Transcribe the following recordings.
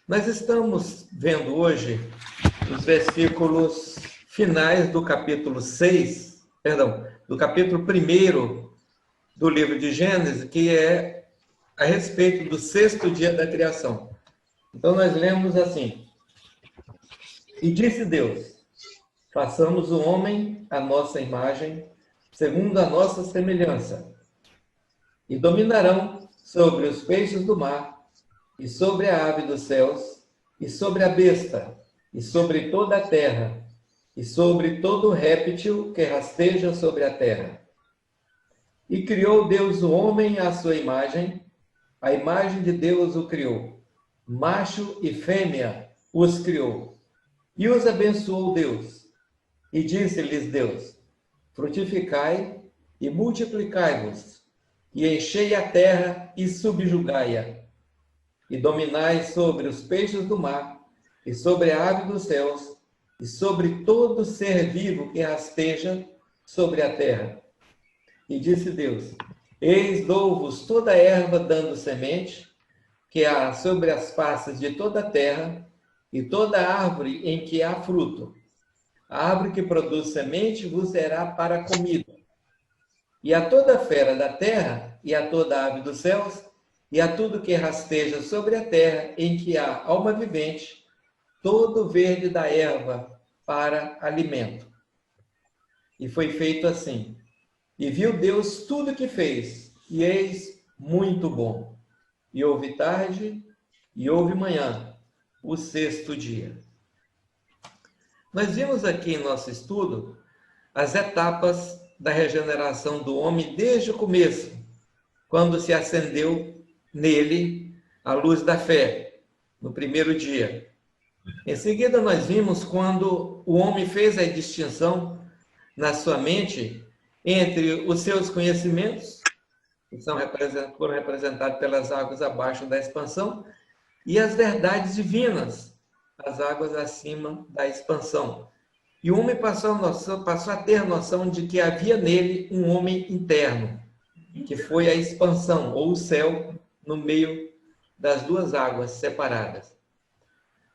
Nós estamos vendo hoje os versículos finais do capítulo 6, perdão, do capítulo 1 do livro de Gênesis, que é a respeito do sexto dia da criação. Então nós lemos assim: E disse Deus: façamos o homem à nossa imagem, segundo a nossa semelhança, e dominarão sobre os peixes do mar, e sobre a ave dos céus, e sobre a besta, e sobre toda a terra, e sobre todo réptil que rasteja sobre a terra. E criou Deus o homem à sua imagem, a imagem de Deus o criou, macho e fêmea os criou. E os abençoou Deus, e disse-lhes Deus: frutificai e multiplicai-vos, e enchei a terra e subjugai-a, e dominai sobre os peixes do mar, e sobre a ave dos céus, e sobre todo ser vivo que rasteja sobre a terra. E disse Deus: eis dou-vos toda a erva dando semente, que há sobre as faces de toda a terra, e toda árvore em que há fruto. A árvore que produz semente vos será para comida. E a toda fera da terra, e a toda ave dos céus, e a tudo que rasteja sobre a terra, em que há alma vivente, todo verde da erva para alimento. E foi feito assim. E viu Deus tudo o que fez, e eis muito bom. E houve tarde, e houve manhã, o sexto dia. Nós vimos aqui em nosso estudo as etapas da regeneração do homem desde o começo, quando se acendeu nele a luz da fé, no primeiro dia. Em seguida, nós vimos quando o homem fez a distinção na sua mente entre os seus conhecimentos, que foram representados pelas águas abaixo da expansão, e as verdades divinas, as águas acima da expansão. E o homem passou a ter noção de que havia nele um homem interno, que foi a expansão, ou o céu, no meio das duas águas separadas.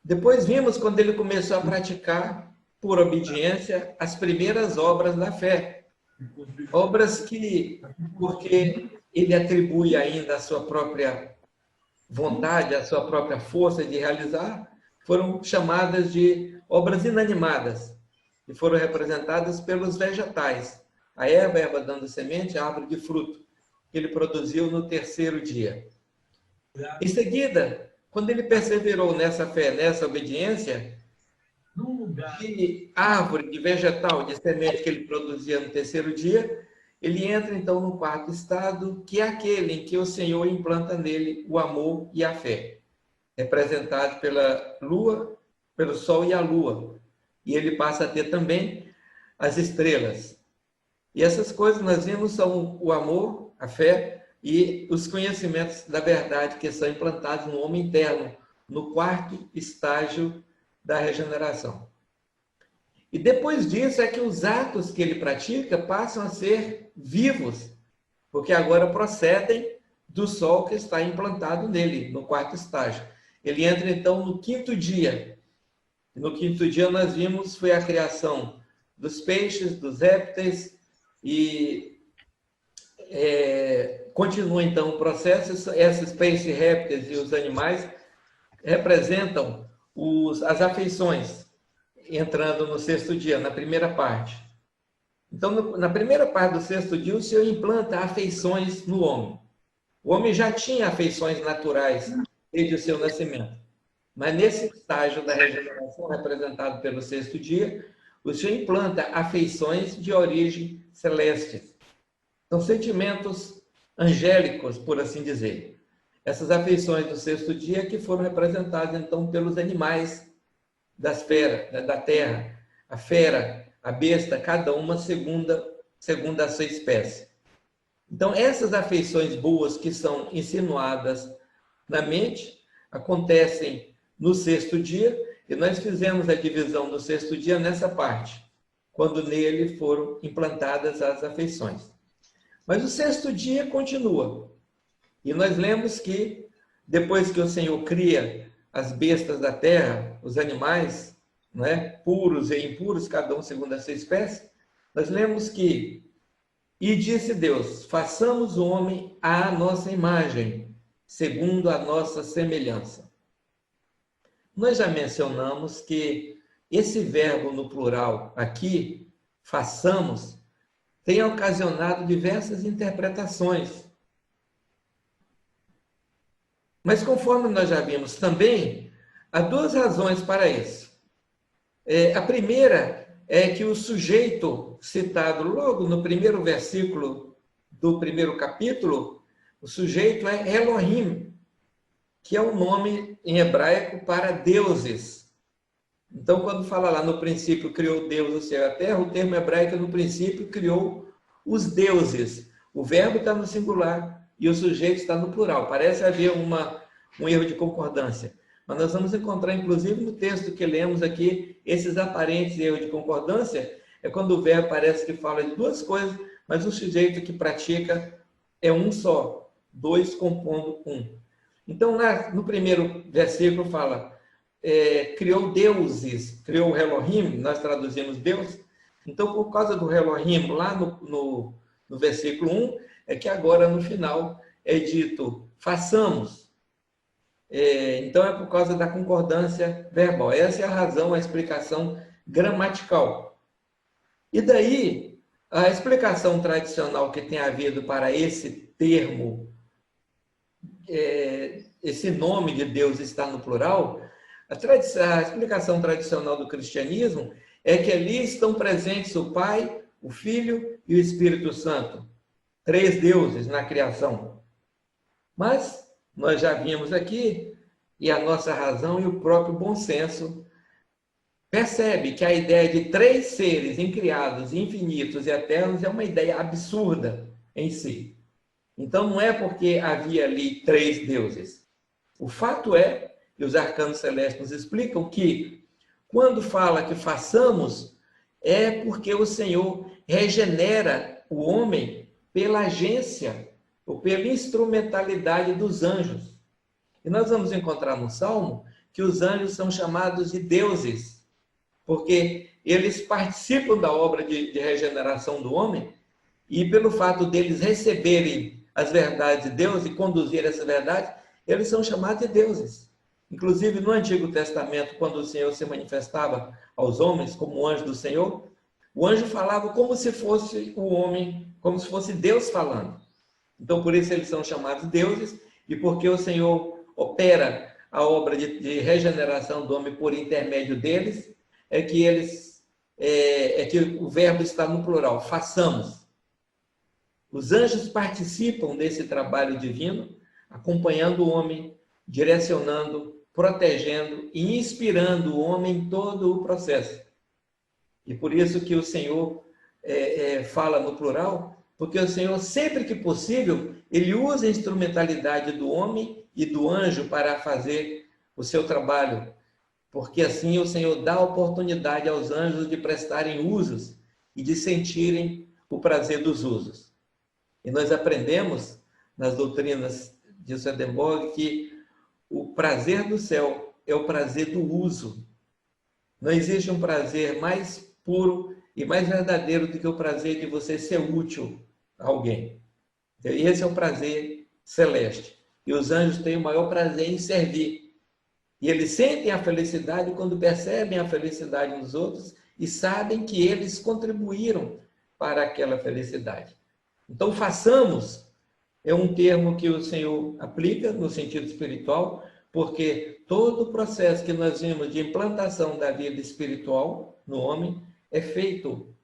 Depois vimos quando ele começou a praticar, por obediência, as primeiras obras da fé. Obras que, porque ele atribui ainda a sua própria vontade, a sua própria força de realizar, foram chamadas de obras inanimadas, e foram representadas pelos vegetais. A erva dando semente, a árvore de fruto, que ele produziu no terceiro dia. Em seguida, quando ele perseverou nessa fé, nessa obediência, de árvore, de vegetal, de semente que ele produzia no terceiro dia, ele entra então no quarto estado, que é aquele em que o Senhor implanta nele o amor e a fé, representado pela lua, pelo sol e a lua. E ele passa a ter também as estrelas. E essas coisas nós vimos são o amor, a fé e os conhecimentos da verdade que são implantados no homem interno, no quarto estágio da regeneração. E depois disso é que os atos que ele pratica passam a ser vivos, porque agora procedem do sol que está implantado nele, no quarto estágio. Ele entra então no quinto dia. No quinto dia nós vimos foi a criação dos peixes, dos répteis, e continua então o processo. Esses peixes, répteis e os animais representam as afeições, entrando no sexto dia, na primeira parte. Então, na primeira parte do sexto dia, o Senhor implanta afeições no homem. O homem já tinha afeições naturais desde o seu nascimento. Mas nesse estágio da regeneração, representado pelo sexto dia, o Senhor implanta afeições de origem celeste. São sentimentos angélicos, por assim dizer. Essas afeições do sexto dia que foram representadas, então, pelos animais da terra, a fera, a besta, cada uma segundo a sua espécie. Então, essas afeições boas que são insinuadas na mente acontecem no sexto dia, e nós fizemos a divisão do sexto dia nessa parte, quando nele foram implantadas as afeições. Mas o sexto dia continua. E nós lemos que, depois que o Senhor cria as bestas da terra, os animais, não é? Puros e impuros, cada um segundo a sua espécie, nós lemos que, e disse Deus, façamos o homem à nossa imagem, segundo a nossa semelhança. Nós já mencionamos que esse verbo no plural aqui, façamos, tem ocasionado diversas interpretações. Mas conforme nós já vimos também, há duas razões para isso. A primeira é que o sujeito citado logo no primeiro versículo do primeiro capítulo, o sujeito é Elohim, que é um nome em hebraico para deuses. Então, quando fala lá no princípio criou Deus o céu e a terra, o termo hebraico no princípio criou os deuses. O verbo está no singular e o sujeito está no plural. Parece haver um erro de concordância. Mas nós vamos encontrar, inclusive, no texto que lemos aqui, esses aparentes erros de concordância, é quando o verbo parece que fala de duas coisas, mas o sujeito que pratica é um só, dois compondo um. Então, no primeiro versículo fala, criou deuses, criou Elohim, nós traduzimos Deus. Então, por causa do Elohim, lá no versículo 1, é que agora no final é dito, façamos. Então, é por causa da concordância verbal. Essa é a razão, a explicação gramatical. E daí, a explicação tradicional que tem havido para esse termo, esse nome de Deus está no plural, a explicação tradicional do cristianismo é que ali estão presentes o Pai, o Filho e o Espírito Santo. 3 deuses na criação. Mas nós já vimos aqui, e a nossa razão e o próprio bom senso percebe que a ideia de 3 seres incriados, infinitos e eternos é uma ideia absurda em si. Então não é porque havia ali 3 deuses. O fato é, e os arcanos celestes nos explicam, que quando fala que façamos, é porque o Senhor regenera o homem pela agência ou pela instrumentalidade dos anjos. E nós vamos encontrar no Salmo que os anjos são chamados de deuses, porque eles participam da obra de regeneração do homem, e pelo fato deles receberem as verdades de Deus e conduzir essa verdade, eles são chamados de deuses. Inclusive, no Antigo Testamento, quando o Senhor se manifestava aos homens como anjo do Senhor, o anjo falava como se fosse o homem, como se fosse Deus falando. Então, por isso eles são chamados deuses, e porque o Senhor opera a obra de regeneração do homem por intermédio deles, é que o verbo está no plural, façamos. Os anjos participam desse trabalho divino, acompanhando o homem, direcionando, protegendo e inspirando o homem em todo o processo. E por isso que o Senhor fala no plural, porque o Senhor, sempre que possível, ele usa a instrumentalidade do homem e do anjo para fazer o seu trabalho, porque assim o Senhor dá oportunidade aos anjos de prestarem usos e de sentirem o prazer dos usos. E nós aprendemos nas doutrinas de Swedenborg que o prazer do céu é o prazer do uso. Não existe um prazer mais puro e mais verdadeiro do que o prazer de você ser útil a alguém. E esse é o prazer celeste. E os anjos têm o maior prazer em servir. E eles sentem a felicidade quando percebem a felicidade nos outros e sabem que eles contribuíram para aquela felicidade. Então, façamos é um termo que o Senhor aplica no sentido espiritual, porque todo o processo que nós vimos de implantação da vida espiritual no homem é feito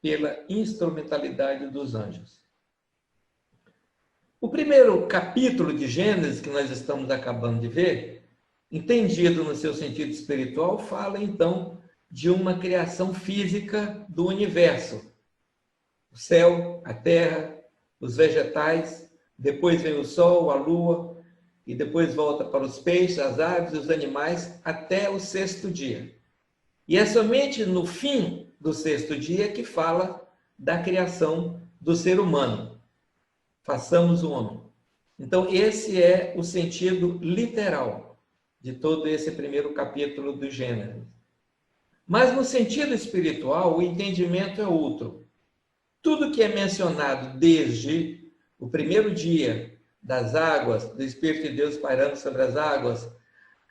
pela instrumentalidade dos anjos. O primeiro capítulo de Gênesis, que nós estamos acabando de ver, entendido no seu sentido espiritual, fala então de uma criação física do universo. O céu, a terra, os vegetais, depois vem o sol, a lua, e depois volta para os peixes, as aves e os animais, até o 6º dia. E é somente no fim do 6º dia que fala da criação do ser humano. Façamos o homem. Então, esse é o sentido literal. de todo esse primeiro capítulo do Gênesis. Mas no sentido espiritual, o entendimento é outro. Tudo que é mencionado desde o primeiro dia das águas, do Espírito de Deus pairando sobre as águas,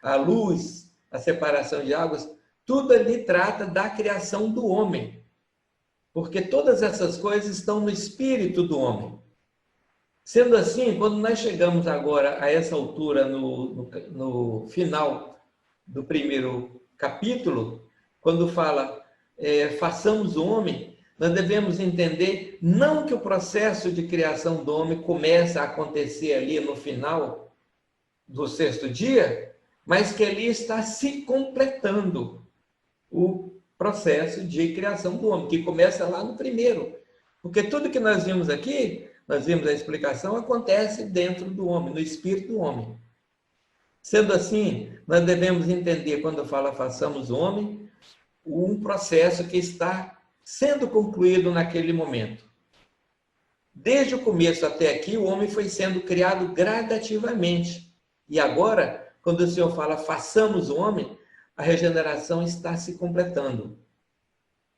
a luz, a separação de águas, tudo ali trata da criação do homem. Porque todas essas coisas estão no espírito do homem. Sendo assim, quando nós chegamos agora a essa altura, no final do primeiro capítulo, quando fala façamos o homem, nós devemos entender não que o processo de criação do homem começa a acontecer ali no final do sexto dia, mas que ali está se completando o processo de criação do homem, que começa lá no primeiro. Porque tudo que nós vimos aqui, nós vimos a explicação, acontece dentro do homem, no espírito do homem. Sendo assim, nós devemos entender, quando fala façamos o homem, um processo que está sendo concluído naquele momento. Desde o começo até aqui, o homem foi sendo criado gradativamente. E agora, quando o Senhor fala façamos o homem, a regeneração está se completando.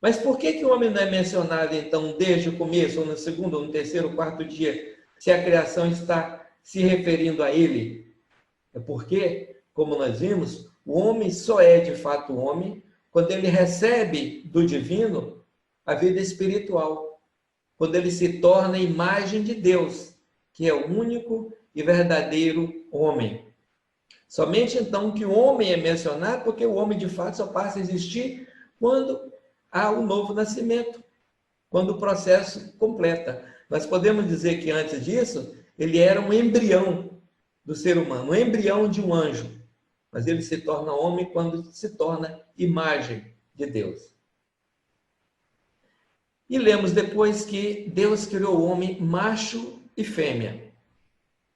Mas por que o homem não é mencionado, então, desde o começo, ou no segundo, ou no terceiro, ou quarto dia, se a criação está se referindo a ele? É porque, como nós vimos, o homem só é de fato homem quando ele recebe do divino a vida espiritual, quando ele se torna a imagem de Deus, que é o único e verdadeiro homem. Somente então que o homem é mencionado, porque o homem de fato só passa a existir quando há o novo nascimento, quando o processo completa. Nós podemos dizer que antes disso, ele era um embrião do ser humano, um embrião de um anjo, mas ele se torna homem quando se torna imagem de Deus. E lemos depois que Deus criou o homem macho e fêmea.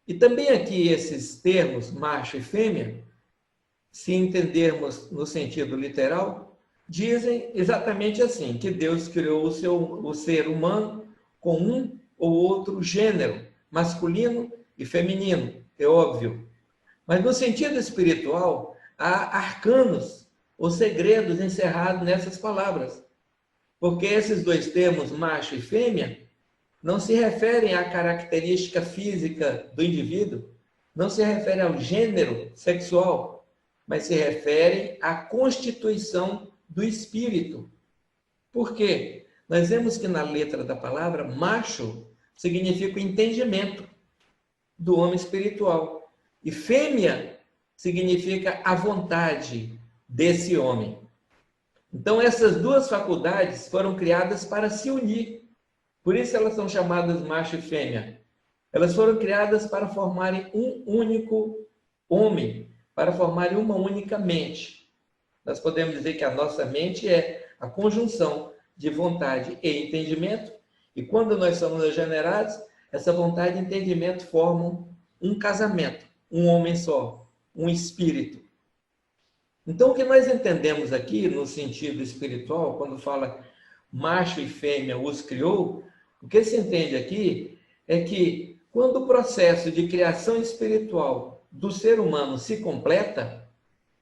E também aqui esses termos, macho e fêmea, se entendermos no sentido literal, dizem exatamente assim, que Deus criou o ser humano com um ou outro gênero, masculino e feminino, é óbvio. Mas no sentido espiritual, há arcanos, ou segredos encerrados nessas palavras. Porque esses dois termos, macho e fêmea, não se referem à característica física do indivíduo, não se referem ao gênero sexual, mas se referem à constituição do espírito. Por quê? Nós vemos que na letra da palavra, macho significa o entendimento do homem espiritual. E fêmea significa a vontade desse homem. Então, essas duas faculdades foram criadas para se unir. Por isso elas são chamadas macho e fêmea. Elas foram criadas para formarem um único homem, para formarem uma única mente. Nós podemos dizer que a nossa mente é a conjunção de vontade e entendimento, e quando nós somos regenerados, essa vontade e entendimento formam um casamento, um homem só, um espírito. Então, o que nós entendemos aqui, no sentido espiritual, quando fala macho e fêmea os criou, o que se entende aqui é que, quando o processo de criação espiritual do ser humano se completa,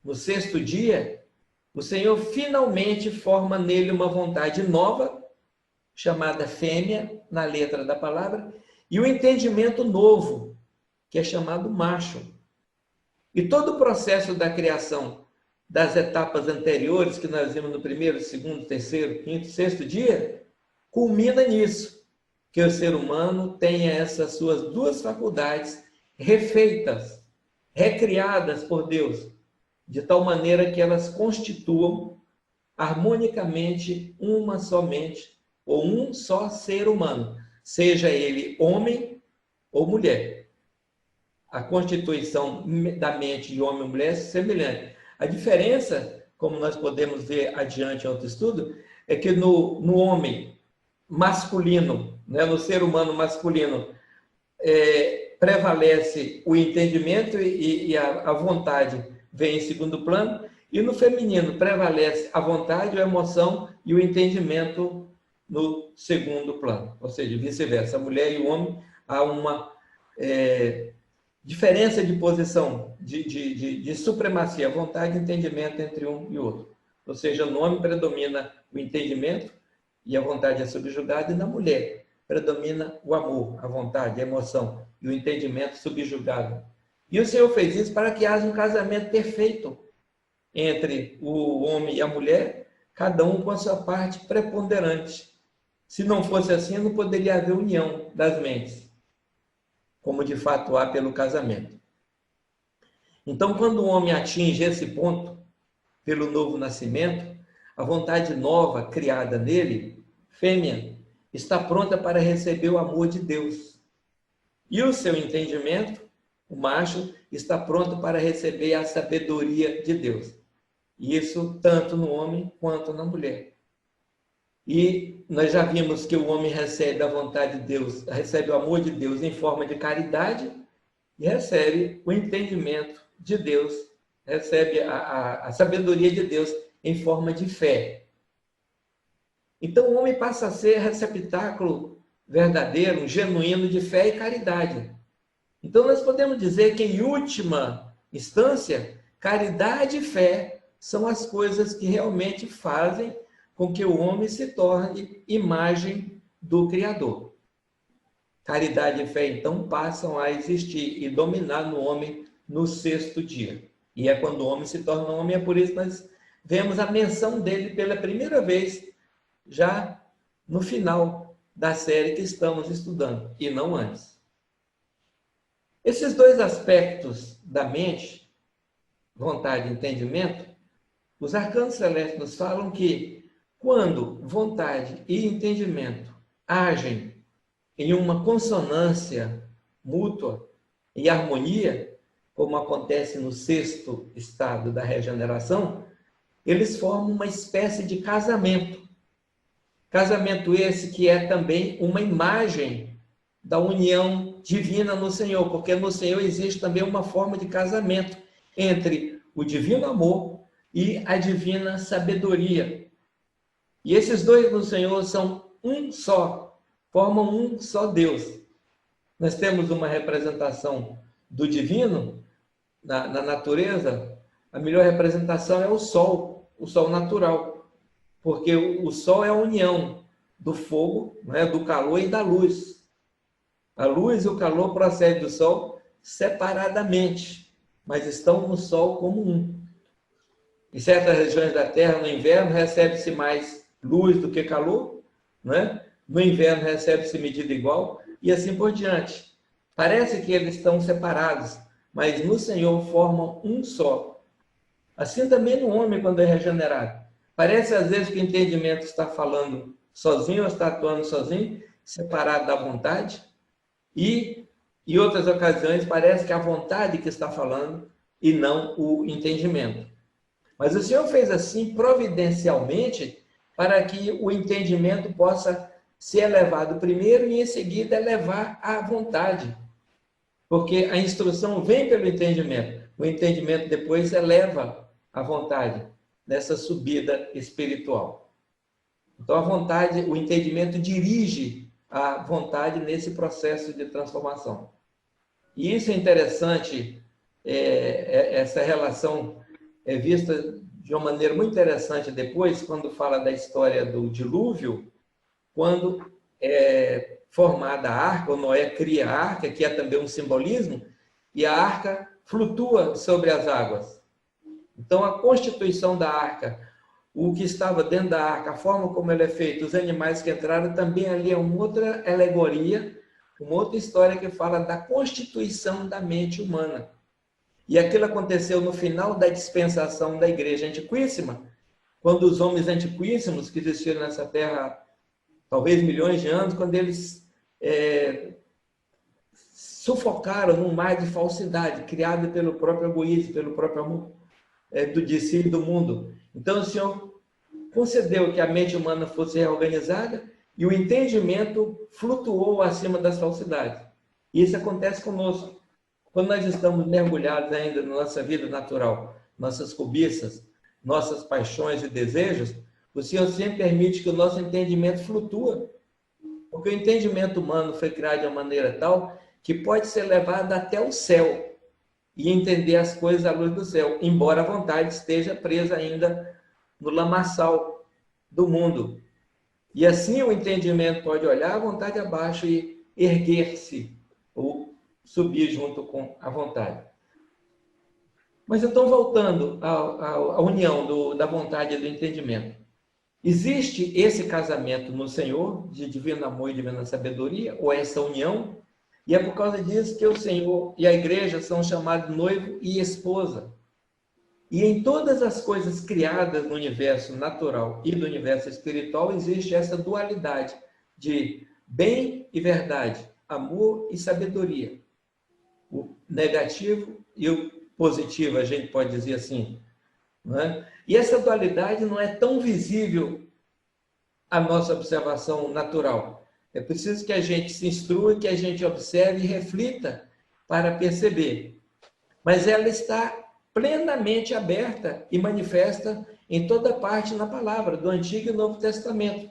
no sexto dia, o Senhor finalmente forma nele uma vontade nova, chamada fêmea, na letra da palavra, e o entendimento novo, que é chamado macho. E todo o processo da criação das etapas anteriores, que nós vimos no primeiro, segundo, terceiro, quinto, sexto dia, culmina nisso, que o ser humano tenha essas suas duas faculdades refeitas, recriadas por Deus, de tal maneira que elas constituam harmonicamente uma somente, ou um só ser humano, seja ele homem ou mulher. A constituição da mente de homem e mulher é semelhante. A diferença, como nós podemos ver adiante em outro estudo, é que no homem masculino, né, no ser humano masculino, prevalece o entendimento e a vontade vem em segundo plano, e no feminino prevalece a vontade, a emoção e o entendimento no segundo plano. Ou seja, vice-versa, a mulher e o homem há uma diferença de posição, de supremacia, vontade e entendimento entre um e outro. Ou seja, no homem predomina o entendimento e a vontade é subjugada, e na mulher predomina o amor, a vontade, a emoção e o entendimento subjugado. E o Senhor fez isso para que haja um casamento perfeito entre o homem e a mulher, cada um com a sua parte preponderante. Se não fosse assim, não poderia haver união das mentes, como de fato há pelo casamento. Então, quando o homem atinge esse ponto, pelo novo nascimento, a vontade nova criada nele, fêmea, está pronta para receber o amor de Deus. E o seu entendimento, o macho, está pronto para receber a sabedoria de Deus. Isso tanto no homem quanto na mulher. E nós já vimos que o homem recebe a vontade de Deus, recebe o amor de Deus em forma de caridade e recebe o entendimento de Deus, recebe a sabedoria de Deus em forma de fé. Então o homem passa a ser receptáculo verdadeiro, genuíno de fé e caridade. Então nós podemos dizer que, em última instância, caridade e fé são as coisas que realmente fazem com que o homem se torne imagem do Criador. Caridade e fé, então, passam a existir e dominar no homem no sexto dia. E é quando o homem se torna homem, é por isso que nós vemos a menção dele pela primeira vez, já no final da série que estamos estudando, e não antes. Esses dois aspectos da mente, vontade e entendimento, os arcanos celestes nos falam que, quando vontade e entendimento agem em uma consonância mútua e harmonia, como acontece no sexto estado da regeneração, eles formam uma espécie de casamento. Casamento esse que é também uma imagem da união divina no Senhor, porque no Senhor existe também uma forma de casamento entre o divino amor e a divina sabedoria. E esses dois no Senhor são um só, formam um só Deus. Nós temos uma representação do divino na natureza. A melhor representação é o sol natural, porque o sol é a união do fogo, né, do calor e da luz. A luz e o calor procedem do sol separadamente, mas estão no sol como um. Em certas regiões da Terra, no inverno, recebe-se mais luz do que calor, né? No inverno recebe-se medida igual, e assim por diante. Parece que eles estão separados, mas no Senhor formam um só. Assim também no homem, quando é regenerado. Parece às vezes que o entendimento está falando sozinho, ou está atuando sozinho, separado da vontade, e em outras ocasiões parece que é a vontade que está falando e não o entendimento. Mas o Senhor fez assim providencialmente para que o entendimento possa ser elevado primeiro e em seguida elevar a vontade. Porque a instrução vem pelo entendimento. O entendimento depois eleva a vontade nessa subida espiritual. Então a vontade, o entendimento dirige a vontade nesse processo de transformação. E isso é interessante, essa relação é vista de uma maneira muito interessante depois, quando fala da história do dilúvio, quando é formada a arca, ou Noé cria a arca, que é também um simbolismo, e a arca flutua sobre as águas. Então, a constituição da arca, o que estava dentro da arca, a forma como ela é feita, os animais que entraram, também ali é uma outra alegoria, uma outra história que fala da constituição da mente humana. E aquilo aconteceu no final da dispensação da Igreja Antiquíssima, quando os homens antiquíssimos que existiram nessa terra, talvez milhões de anos, quando eles sufocaram num mar de falsidade, criado pelo próprio egoísmo, pelo próprio amor de si e do mundo. Então o Senhor concedeu que a mente humana fosse reorganizada e o entendimento flutuou acima das falsidades. E isso acontece conosco. Quando nós estamos mergulhados ainda na nossa vida natural, nossas cobiças, nossas paixões e desejos, o Senhor sempre permite que o nosso entendimento flua. Porque o entendimento humano foi criado de uma maneira tal que pode ser levada até o céu e entender as coisas à luz do céu, embora a vontade esteja presa ainda no lamaçal do mundo. E assim o entendimento pode olhar a vontade abaixo e erguer-se, ou subir junto com a vontade. Mas então, voltando à união da vontade e do entendimento. Existe esse casamento no Senhor, de divino amor e divina sabedoria, ou essa união, e é por causa disso que o Senhor e a igreja são chamados noivo e esposa. E em todas as coisas criadas no universo natural e do universo espiritual, existe essa dualidade de bem e verdade, amor e sabedoria. O negativo e o positivo, a gente pode dizer assim. Não é? E essa dualidade não é tão visível à nossa observação natural. É preciso que a gente se instrua, que a gente observe e reflita para perceber. Mas ela está plenamente aberta e manifesta em toda parte na palavra, do Antigo e Novo Testamento.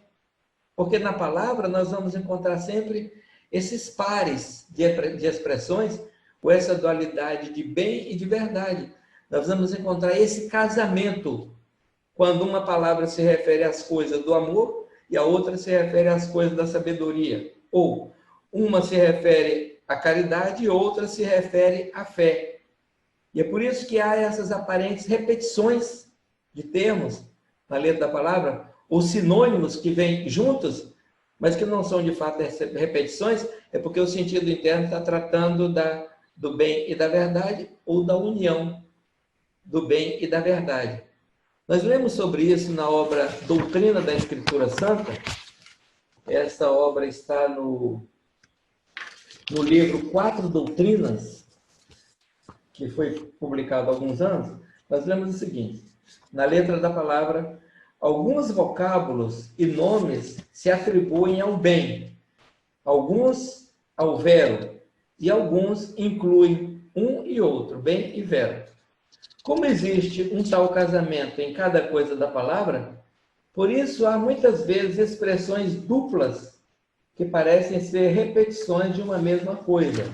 Porque na palavra nós vamos encontrar sempre esses pares de expressões, ou essa dualidade de bem e de verdade. Nós vamos encontrar esse casamento, quando uma palavra se refere às coisas do amor e a outra se refere às coisas da sabedoria. Ou uma se refere à caridade e outra se refere à fé. E é por isso que há essas aparentes repetições de termos na letra da palavra, ou sinônimos que vêm juntos, mas que não são de fato repetições, é porque o sentido interno está tratando do bem e da verdade, ou da união do bem e da verdade. Nós lemos sobre isso na obra Doutrina da Escritura Santa. Essa obra está no livro Quatro Doutrinas, que foi publicado há alguns anos. Nós lemos o seguinte: na letra da palavra, alguns vocábulos e nomes se atribuem ao bem, alguns ao vero, e alguns incluem um e outro, bem e vero. Como existe um tal casamento em cada coisa da palavra, por isso há muitas vezes expressões duplas que parecem ser repetições de uma mesma coisa.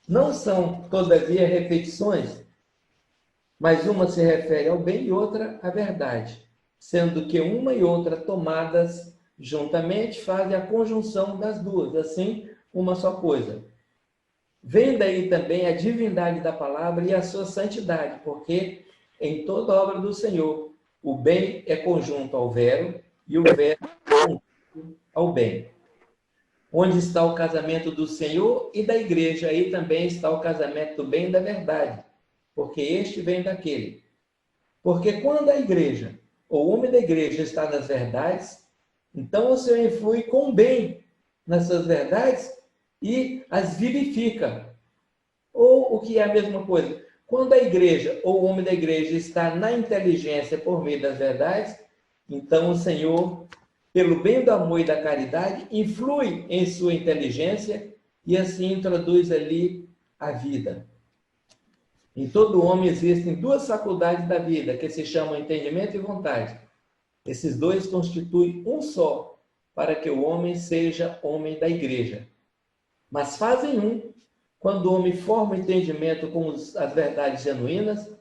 Não são, todavia, repetições, mas uma se refere ao bem e outra à verdade, sendo que uma e outra tomadas juntamente fazem a conjunção das duas, assim, uma só coisa. Vem daí também a divindade da palavra e a sua santidade, porque em toda obra do Senhor, o bem é conjunto ao vero e o vero é conjunto ao bem. Onde está o casamento do Senhor e da igreja, aí também está o casamento do bem e da verdade, porque este vem daquele. Porque quando a igreja, ou o homem da igreja está nas verdades, então o Senhor influi com o bem nas suas verdades e as vivifica. Ou o que é a mesma coisa, quando a igreja ou o homem da igreja está na inteligência por meio das verdades, então o Senhor, pelo bem do amor e da caridade, influi em sua inteligência e assim introduz ali a vida. Em todo homem existem duas faculdades da vida, que se chamam entendimento e vontade. Esses dois constituem um só, para que o homem seja homem da igreja. Mas fazem um, quando o homem forma o entendimento com as verdades genuínas,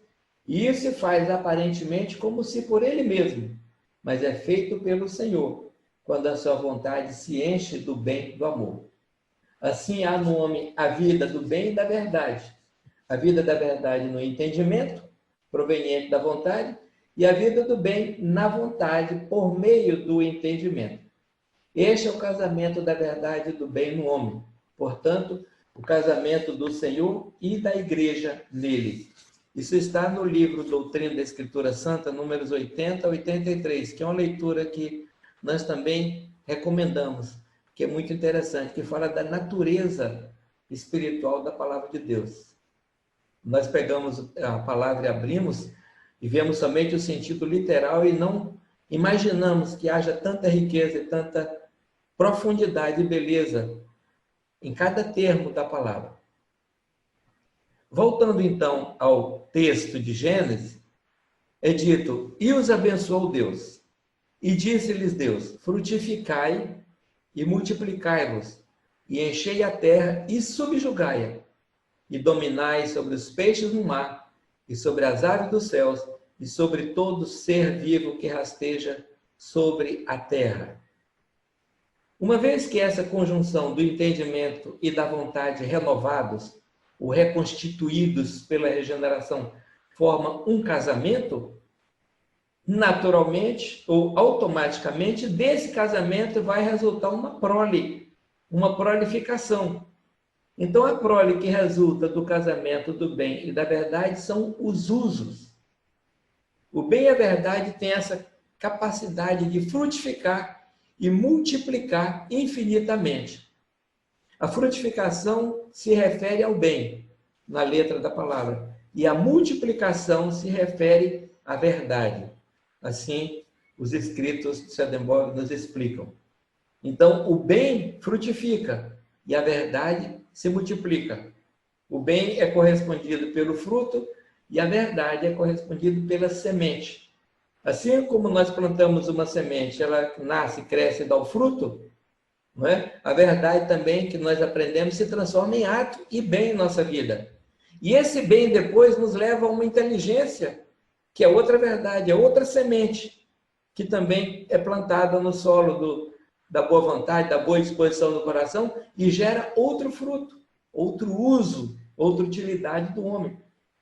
e isso se faz aparentemente como se por ele mesmo, mas é feito pelo Senhor, quando a sua vontade se enche do bem e do amor. Assim há no homem a vida do bem e da verdade, a vida da verdade no entendimento, proveniente da vontade, e a vida do bem na vontade, por meio do entendimento. Este é o casamento da verdade e do bem no homem. Portanto, o casamento do Senhor e da igreja nele. Isso está no livro Doutrina da Escritura Santa, números 80 a 83, que é uma leitura que nós também recomendamos, que é muito interessante, que fala da natureza espiritual da palavra de Deus. Nós pegamos a palavra e abrimos e vemos somente o sentido literal e não imaginamos que haja tanta riqueza e tanta profundidade e beleza em cada termo da palavra. Voltando então ao texto de Gênesis, é dito: e os abençoou Deus, e disse-lhes Deus: frutificai e multiplicai-vos, e enchei a terra e subjugai-a, e dominai sobre os peixes no mar, e sobre as aves dos céus, e sobre todo ser vivo que rasteja sobre a terra. Uma vez que essa conjunção do entendimento e da vontade renovados, ou reconstituídos pela regeneração, forma um casamento, naturalmente ou automaticamente desse casamento vai resultar uma prole, uma prolificação. Então, a prole que resulta do casamento do bem e da verdade são os usos. O bem e a verdade têm essa capacidade de frutificar e multiplicar infinitamente. A frutificação se refere ao bem, na letra da palavra, e a multiplicação se refere à verdade. Assim, os escritos de Swedenborg nos explicam. Então, o bem frutifica e a verdade se multiplica. O bem é correspondido pelo fruto e a verdade é correspondida pela semente. Assim como nós plantamos uma semente, ela nasce, cresce e dá o fruto, não é? A verdade também que nós aprendemos se transforma em ato e bem em nossa vida. E esse bem depois nos leva a uma inteligência, que é outra verdade, é outra semente, que também é plantada no solo da boa vontade, da boa disposição do coração, e gera outro fruto, outro uso, outra utilidade do homem.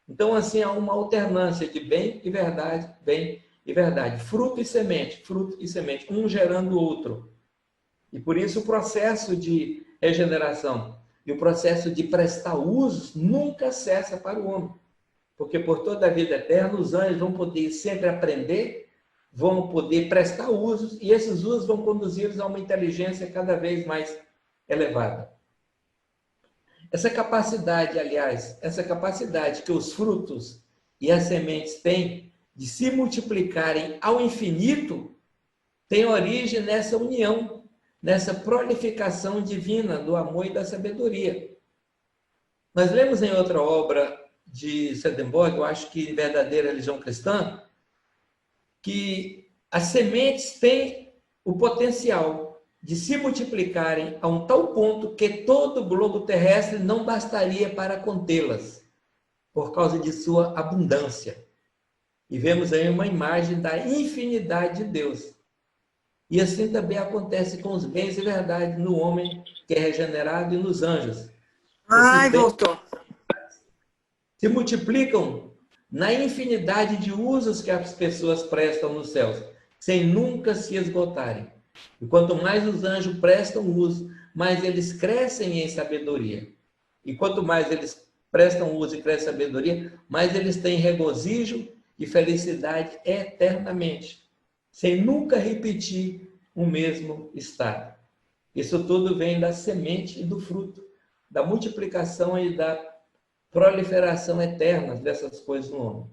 Então, assim, há uma alternância de bem e verdade, fruto e semente, um gerando o outro. E por isso o processo de regeneração e o processo de prestar usos nunca cessa para o homem. Porque por toda a vida eterna, os anjos vão poder sempre aprender, vão poder prestar usos, e esses usos vão conduzi-los a uma inteligência cada vez mais elevada. Essa capacidade, aliás, essa capacidade que os frutos e as sementes têm de se multiplicarem ao infinito, tem origem nessa união, nessa prolificação divina do amor e da sabedoria. Nós lemos em outra obra de Swedenborg, eu acho que Verdadeira Religião Cristã, que as sementes têm o potencial de se multiplicarem a um tal ponto que todo o globo terrestre não bastaria para contê-las, por causa de sua abundância. E vemos aí uma imagem da infinidade de Deus. E assim também acontece com os bens e verdades no homem que é regenerado e nos anjos. Ai, voltou. Se multiplicam na infinidade de usos que as pessoas prestam nos céus, sem nunca se esgotarem. E quanto mais os anjos prestam uso, mais eles crescem em sabedoria. E quanto mais eles prestam uso e crescem em sabedoria, mais eles têm regozijo e felicidade eternamente, sem nunca repetir o mesmo estado. Isso tudo vem da semente e do fruto, da multiplicação e da proliferação eterna dessas coisas no homem.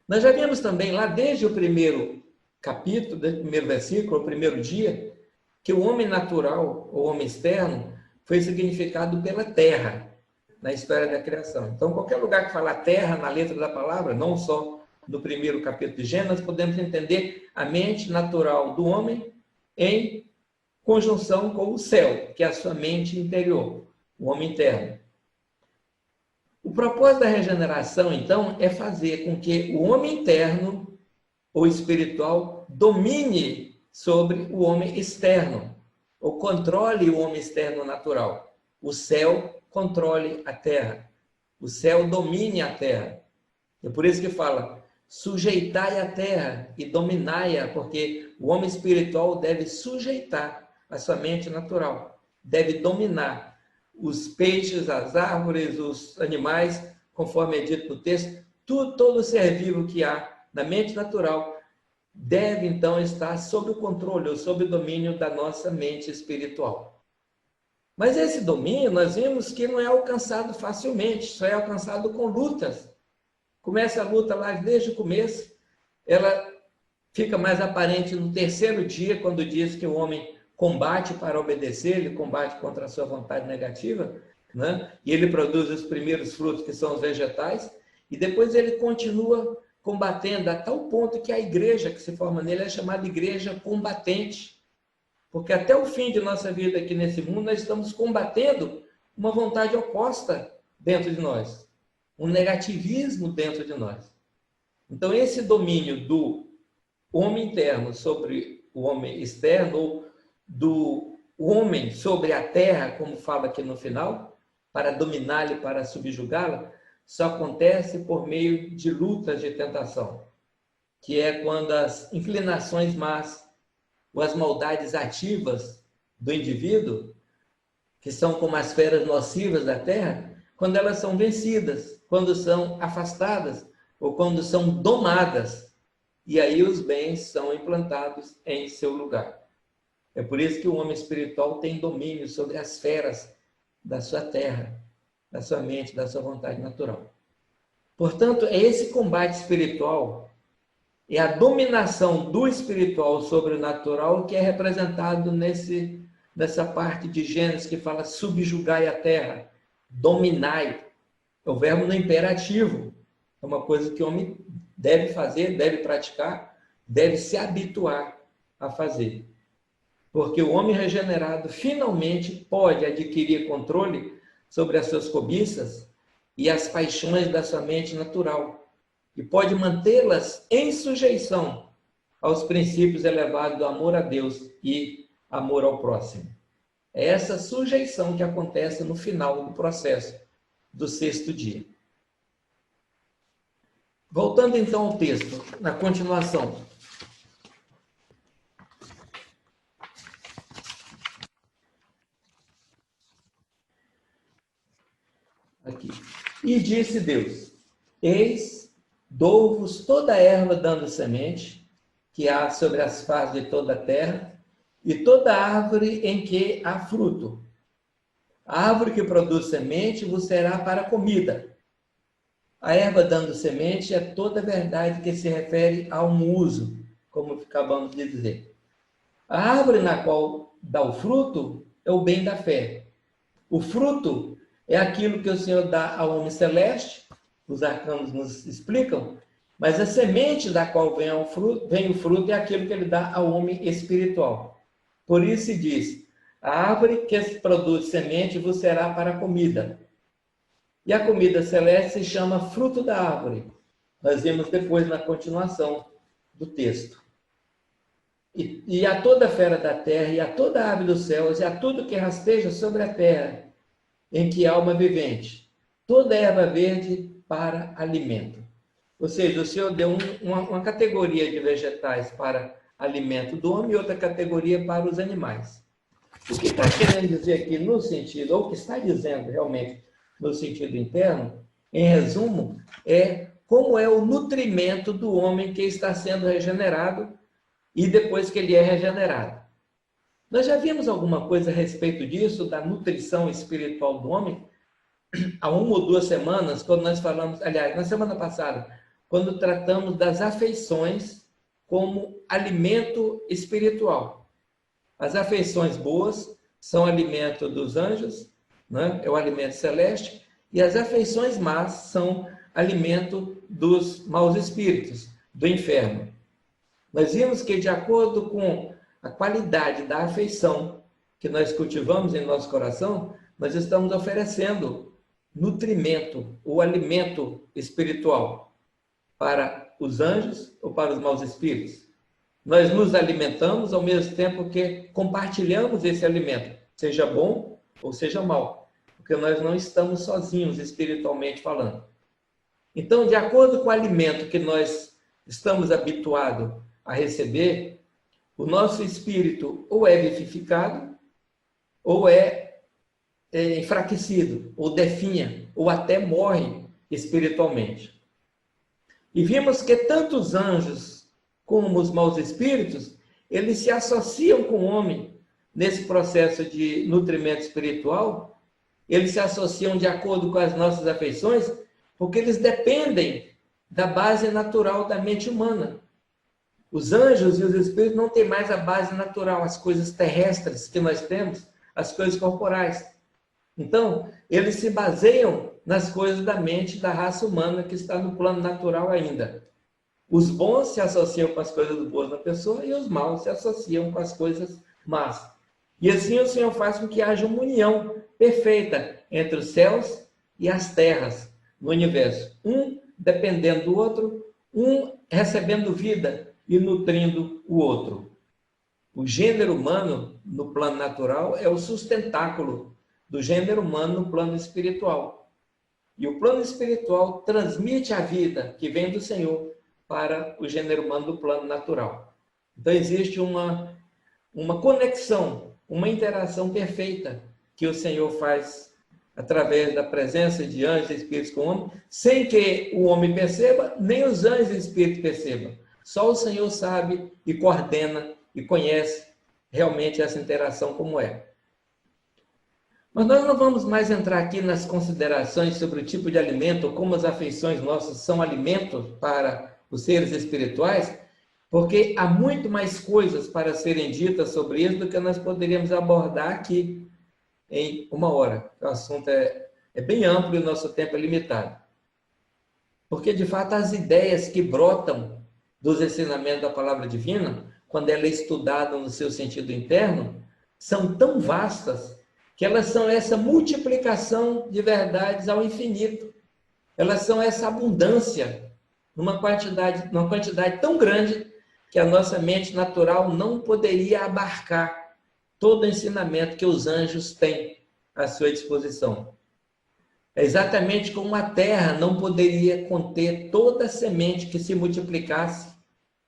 Nós já vimos também lá desde o primeiro capítulo, desde o primeiro versículo, o primeiro dia, que o homem natural, ou homem externo, foi significado pela terra na história da criação. Então, qualquer lugar que falar terra na letra da palavra, não só no primeiro capítulo de Gênesis, podemos entender a mente natural do homem em conjunção com o céu, que é a sua mente interior, o homem interno. O propósito da regeneração, então, é fazer com que o homem interno ou espiritual domine sobre o homem externo, ou controle o homem externo natural. O céu controle a terra, o céu domine a terra. É por isso que fala, sujeitai a terra e dominai-a, porque o homem espiritual deve sujeitar a sua mente natural, deve dominar os peixes, as árvores, os animais, conforme é dito no texto, todo ser vivo que há na mente natural deve, então, estar sob o controle ou sob o domínio da nossa mente espiritual. Mas esse domínio, nós vimos que não é alcançado facilmente, só é alcançado com lutas. Começa a luta lá desde o começo, ela fica mais aparente no terceiro dia, quando diz que o homem combate para obedecer, ele combate contra a sua vontade negativa, né? E ele produz os primeiros frutos, que são os vegetais, e depois ele continua combatendo a tal ponto que a igreja que se forma nele é chamada igreja combatente. Porque até o fim de nossa vida aqui nesse mundo, nós estamos combatendo uma vontade oposta dentro de nós, um negativismo dentro de nós. Então, esse domínio do homem interno sobre o homem externo, ou do homem sobre a terra, como fala aqui no final, para dominá-la e para subjugá-la, só acontece por meio de lutas de tentação, que é quando as inclinações más ou as maldades ativas do indivíduo, que são como as feras nocivas da terra, quando elas são vencidas, quando são afastadas ou quando são domadas, e aí os bens são implantados em seu lugar. É por isso que o homem espiritual tem domínio sobre as feras da sua terra, da sua mente, da sua vontade natural. Portanto, é esse combate espiritual, é a dominação do espiritual sobre o natural que é representado nessa parte de Gênesis que fala subjugai a terra, dominai. É o verbo no imperativo. É uma coisa que o homem deve fazer, deve praticar, deve se habituar a fazer. Porque o homem regenerado finalmente pode adquirir controle sobre as suas cobiças e as paixões da sua mente natural, e pode mantê-las em sujeição aos princípios elevados do amor a Deus e amor ao próximo. É essa sujeição que acontece no final do processo do 6º dia. Voltando então ao texto, na continuação. Aqui. E disse Deus: eis, dou-vos toda a erva dando semente, que há sobre as faces de toda a terra, e toda árvore em que há fruto. A árvore que produz semente vos será para comida. A erva dando semente é toda a verdade que se refere a um uso, como acabamos de dizer. A árvore na qual dá o fruto é o bem da fé. O fruto é aquilo que o Senhor dá ao homem celeste, os arcanos nos explicam, mas a semente da qual vem o fruto é aquilo que ele dá ao homem espiritual. Por isso se diz: a árvore que produz semente vos será para comida. E a comida celeste se chama fruto da árvore. Nós vemos depois na continuação do texto. E a toda fera da terra, e a toda ave dos céus, e a tudo que rasteja sobre a terra, em que há alma vivente, toda erva verde para alimento. Ou seja, o Senhor deu uma categoria de vegetais para alimento do homem e outra categoria para os animais. O que está querendo dizer aqui no sentido, ou o que está dizendo realmente no sentido interno, em resumo, é como é o nutrimento do homem que está sendo regenerado e depois que ele é regenerado. Nós já vimos alguma coisa a respeito disso, da nutrição espiritual do homem? Há 1 ou 2 semanas, quando nós falamos, aliás, na semana passada, quando tratamos das afeições como alimento espiritual. As afeições boas são alimento dos anjos, né? É o alimento celeste, e as afeições más são alimento dos maus espíritos, do inferno. Nós vimos que, de acordo com a qualidade da afeição que nós cultivamos em nosso coração, nós estamos oferecendo nutrimento, o alimento espiritual para os anjos ou para os maus espíritos. Nós nos alimentamos ao mesmo tempo que compartilhamos esse alimento, seja bom ou seja mal, porque nós não estamos sozinhos espiritualmente falando. Então, de acordo com o alimento que nós estamos habituados a receber, o nosso espírito ou é vivificado, ou é enfraquecido, ou definha, ou até morre espiritualmente. E vimos que tanto os anjos como os maus espíritos, eles se associam com o homem nesse processo de nutrimento espiritual, eles se associam de acordo com as nossas afeições, porque eles dependem da base natural da mente humana. Os anjos e os espíritos não têm mais a base natural, as coisas terrestres que nós temos, as coisas corporais. Então, eles se baseiam nas coisas da mente da raça humana que está no plano natural ainda. Os bons se associam com as coisas boas da pessoa e os maus se associam com as coisas mas. E assim o Senhor faz com que haja uma união perfeita entre os céus e as terras no universo. Um dependendo do outro, um recebendo vida e nutrindo o outro. O gênero humano, no plano natural, é o sustentáculo do gênero humano no plano espiritual. E o plano espiritual transmite a vida que vem do Senhor para o gênero humano do plano natural. Então existe uma conexão, uma interação perfeita que o Senhor faz através da presença de anjos e espíritos com o homem, sem que o homem perceba, nem os anjos e espíritos percebam. Só o Senhor sabe e coordena e conhece realmente essa interação como é. Mas nós não vamos mais entrar aqui nas considerações sobre o tipo de alimento, ou como as afeições nossas são alimentos para os seres espirituais, porque há muito mais coisas para serem ditas sobre isso do que nós poderíamos abordar aqui em 1 hora. O assunto é bem amplo e o nosso tempo é limitado. Porque, de fato, as ideias que brotam dos ensinamentos da palavra divina, quando ela é estudada no seu sentido interno, são tão vastas que elas são essa multiplicação de verdades ao infinito. Elas são essa abundância numa quantidade tão grande que a nossa mente natural não poderia abarcar todo o ensinamento que os anjos têm à sua disposição. É exatamente como a terra não poderia conter toda a semente que se multiplicasse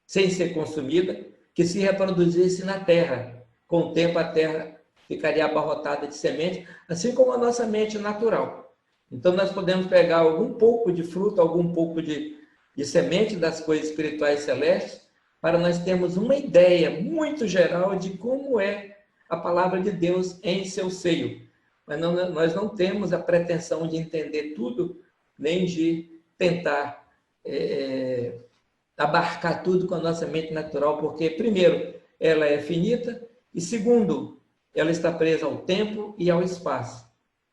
sem ser consumida, que se reproduzisse na terra. Com o tempo a terra ficaria abarrotada de semente, assim como a nossa mente natural. Então nós podemos pegar algum pouco de fruto, algum pouco de semente das coisas espirituais celestes, para nós termos uma ideia muito geral de como é a palavra de Deus em seu seio. Mas nós não temos a pretensão de entender tudo, nem de tentar abarcar tudo com a nossa mente natural, porque, primeiro, ela é finita, e segundo, ela está presa ao tempo e ao espaço.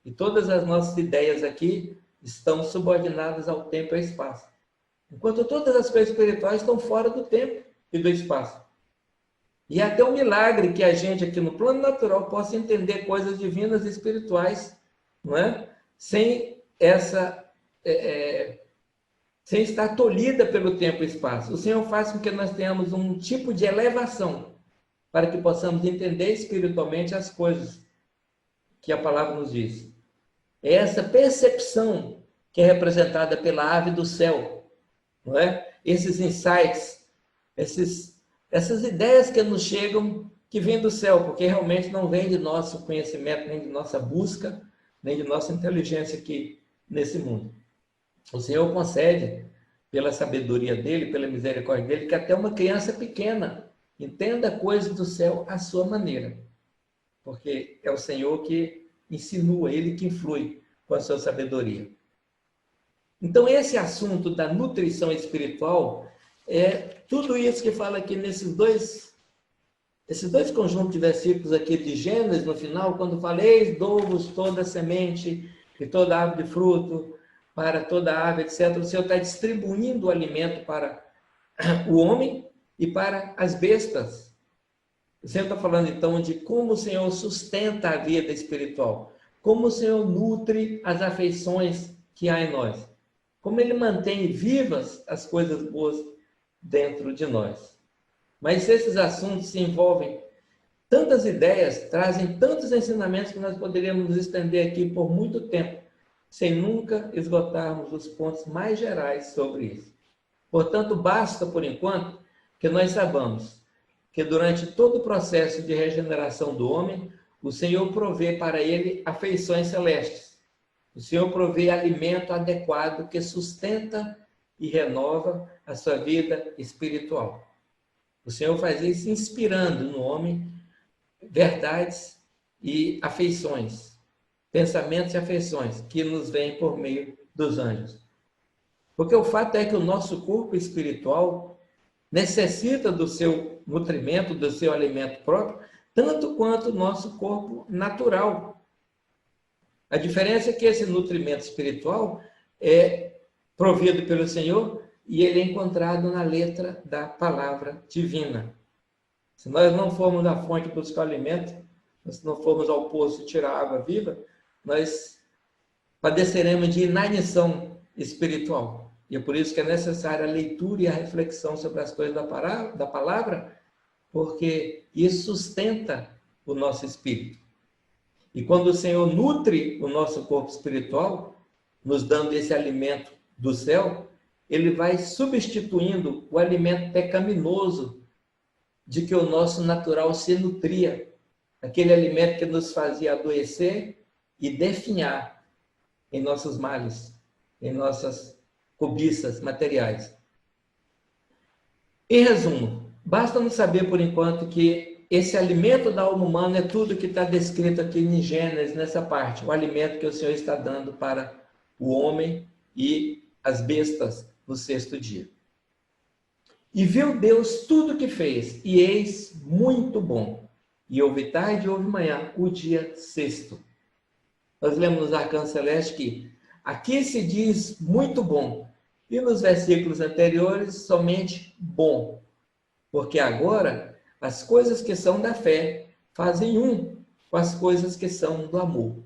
E todas as nossas ideias aqui estão subordinadas ao tempo e ao espaço. Enquanto todas as coisas espirituais estão fora do tempo e do espaço. E é até um milagre que a gente aqui no plano natural possa entender coisas divinas e espirituais, não é? Sem estar tolhida pelo tempo e espaço. O Senhor faz com que nós tenhamos um tipo de elevação para que possamos entender espiritualmente as coisas que a palavra nos diz. É essa percepção que é representada pela ave do céu, não é? Esses insights, essas ideias que nos chegam, que vêm do céu, porque realmente não vem de nosso conhecimento, nem de nossa busca, nem de nossa inteligência aqui nesse mundo. O Senhor concede, pela sabedoria dele, pela misericórdia dele, que até uma criança pequena entenda coisas do céu à sua maneira. Porque é o Senhor que insinua, ele que influi com a sua sabedoria. Então, esse assunto da nutrição espiritual é tudo isso que fala aqui nesses dois conjuntos de versículos aqui de Gênesis, no final, quando fala, eis dou-vos toda semente e toda árvore de fruto, para toda ave, etc. O Senhor está distribuindo o alimento para o homem e para as bestas. O Senhor está falando, então, de como o Senhor sustenta a vida espiritual, como o Senhor nutre as afeições que há em nós, como Ele mantém vivas as coisas boas dentro de nós. Mas esses assuntos se envolvem tantas ideias, trazem tantos ensinamentos que nós poderíamos nos estender aqui por muito tempo, sem nunca esgotarmos os pontos mais gerais sobre isso. Portanto, basta, por enquanto, que nós saibamos que durante todo o processo de regeneração do homem, o Senhor provê para ele afeições celestes. O Senhor provê alimento adequado que sustenta e renova a sua vida espiritual. O Senhor faz isso inspirando no homem verdades e afeições, pensamentos e afeições que nos vêm por meio dos anjos. Porque o fato é que o nosso corpo espiritual necessita do seu nutrimento, do seu alimento próprio, tanto quanto o nosso corpo natural. A diferença é que esse nutrimento espiritual é provido pelo Senhor e ele é encontrado na letra da palavra divina. Se nós não formos à fonte buscar alimento, se não formos ao poço tirar água viva, nós padeceremos de inanição espiritual. E é por isso que é necessária a leitura e a reflexão sobre as coisas da palavra, porque isso sustenta o nosso espírito. E quando o Senhor nutre o nosso corpo espiritual, nos dando esse alimento do céu, ele vai substituindo o alimento pecaminoso de que o nosso natural se nutria, aquele alimento que nos fazia adoecer e definhar em nossos males, em nossas cobiças materiais. Em resumo, basta-nos saber por enquanto que esse alimento da alma humana é tudo que está descrito aqui em Gênesis, nessa parte, o alimento que o Senhor está dando para o homem e as bestas no sexto dia. E viu Deus tudo o que fez, e eis muito bom. E houve tarde e houve manhã, o dia sexto. Nós lemos nos arcanos celestes que aqui se diz muito bom, e nos versículos anteriores somente bom. Porque agora as coisas que são da fé fazem um com as coisas que são do amor.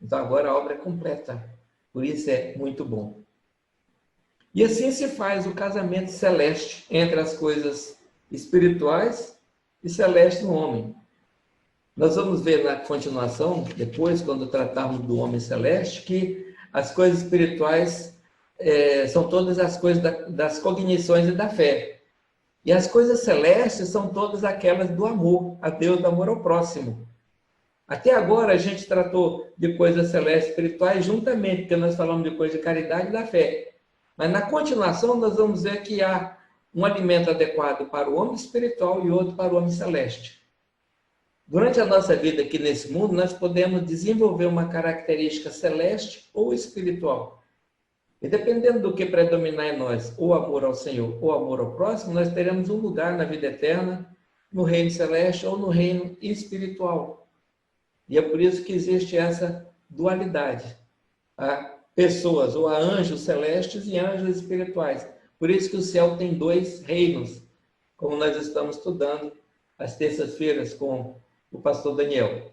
Então agora a obra é completa, por isso é muito bom. E assim se faz o casamento celeste entre as coisas espirituais e celestes no homem. Nós vamos ver na continuação, depois, quando tratarmos do homem celeste, que as coisas espirituais são todas as coisas das cognições e da fé. E as coisas celestes são todas aquelas do amor, a Deus, do amor ao próximo. Até agora a gente tratou de coisas celestes espirituais juntamente, porque nós falamos de coisa de caridade e da fé. Mas na continuação nós vamos ver que há um alimento adequado para o homem espiritual e outro para o homem celeste. Durante a nossa vida aqui nesse mundo, nós podemos desenvolver uma característica celeste ou espiritual. E dependendo do que predominar em nós, ou amor ao Senhor ou amor ao próximo, nós teremos um lugar na vida eterna, no reino celeste ou no reino espiritual. E é por isso que existe essa dualidade. Há pessoas, ou há anjos celestes e anjos espirituais. Por isso que o céu tem dois reinos, como nós estamos estudando às terças-feiras com o pastor Daniel.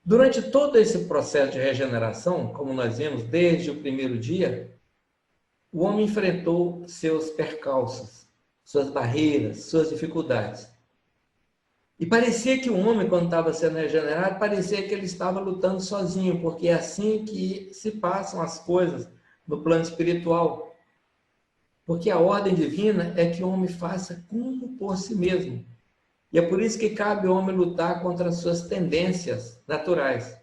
Durante todo esse processo de regeneração, como nós vimos desde o primeiro dia, o homem enfrentou seus percalços, suas barreiras, suas dificuldades. E parecia que o homem, quando estava sendo regenerado, parecia que ele estava lutando sozinho, porque é assim que se passam as coisas no plano espiritual. Porque a ordem divina é que o homem faça como por si mesmo. E é por isso que cabe ao homem lutar contra as suas tendências naturais.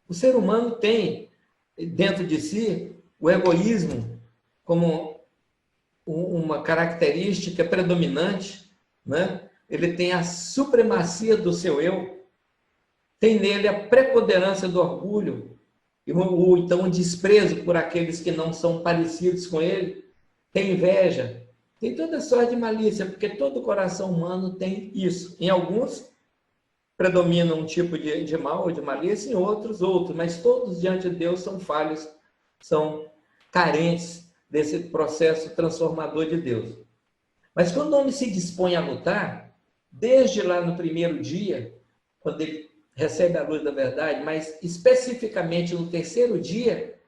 O ser humano tem dentro de si o egoísmo como uma característica predominante, né? Ele tem a supremacia do seu eu, tem nele a preponderância do orgulho, ou então o desprezo por aqueles que não são parecidos com ele, tem inveja, tem toda sorte de malícia, porque todo coração humano tem isso. Em alguns predomina um tipo de mal ou de malícia, em outros, mas todos diante de Deus são falhos, são carentes desse processo transformador de Deus. Mas quando o homem se dispõe a lutar, desde lá no primeiro dia, quando ele recebe a luz da verdade, mas especificamente no terceiro dia,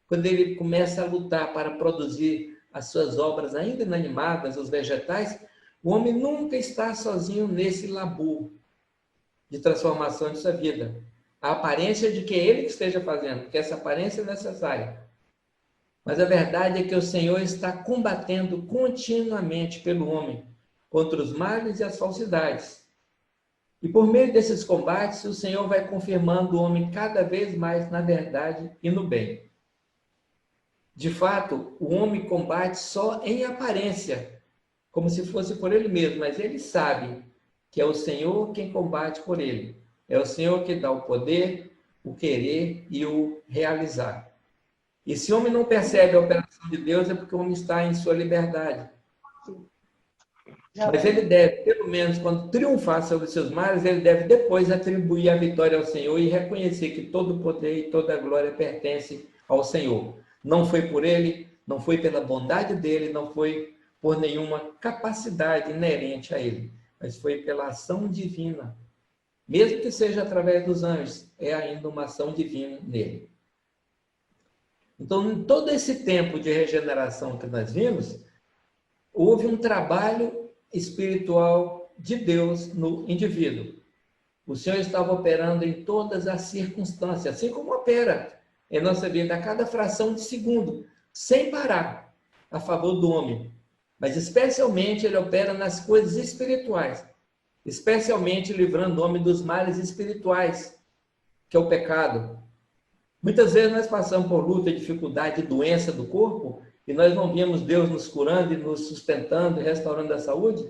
quando ele começa a lutar para produzir as suas obras ainda inanimadas, os vegetais, o homem nunca está sozinho nesse labor de transformação de sua vida. A aparência de que é ele que esteja fazendo, que essa aparência é necessária. Mas a verdade é que o Senhor está combatendo continuamente pelo homem, contra os males e as falsidades. E por meio desses combates, o Senhor vai confirmando o homem cada vez mais na verdade e no bem. De fato, o homem combate só em aparência, como se fosse por ele mesmo, mas ele sabe que é o Senhor quem combate por ele. É o Senhor que dá o poder, o querer e o realizar. E se o homem não percebe a operação de Deus, é porque o homem está em sua liberdade. Mas ele deve, pelo menos quando triunfar sobre os seus males, ele deve depois atribuir a vitória ao Senhor e reconhecer que todo o poder e toda a glória pertence ao Senhor. Não foi por ele, não foi pela bondade dele, não foi por nenhuma capacidade inerente a ele, mas foi pela ação divina. Mesmo que seja através dos anjos, é ainda uma ação divina nele. Então, em todo esse tempo de regeneração que nós vimos, houve um trabalho espiritual de Deus no indivíduo. O Senhor estava operando em todas as circunstâncias, assim como opera em nossa vida a cada fração de segundo, sem parar, a favor do homem. Mas especialmente ele opera nas coisas espirituais, especialmente livrando o homem dos males espirituais, que é o pecado. Muitas vezes nós passamos por luta, dificuldade, doença do corpo, e nós não vemos Deus nos curando e nos sustentando e restaurando a saúde,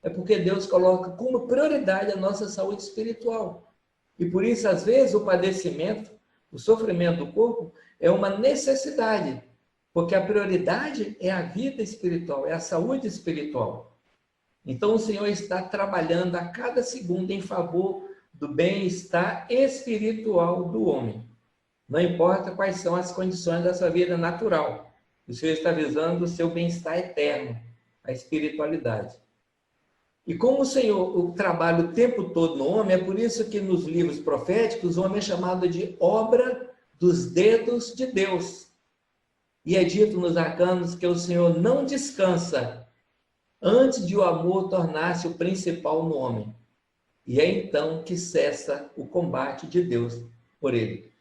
é porque Deus coloca como prioridade a nossa saúde espiritual. E por isso, às vezes, o padecimento, o sofrimento do corpo é uma necessidade, porque a prioridade é a vida espiritual, é a saúde espiritual. Então, o Senhor está trabalhando a cada segundo em favor do bem-estar espiritual do homem. Não importa quais são as condições da sua vida natural. O Senhor está visando o seu bem-estar eterno, a espiritualidade. E como o Senhor trabalha o tempo todo no homem, é por isso que nos livros proféticos o homem é chamado de obra dos dedos de Deus. E é dito nos arcanos que o Senhor não descansa antes de o amor tornar-se o principal no homem. E é então que cessa o combate de Deus por ele.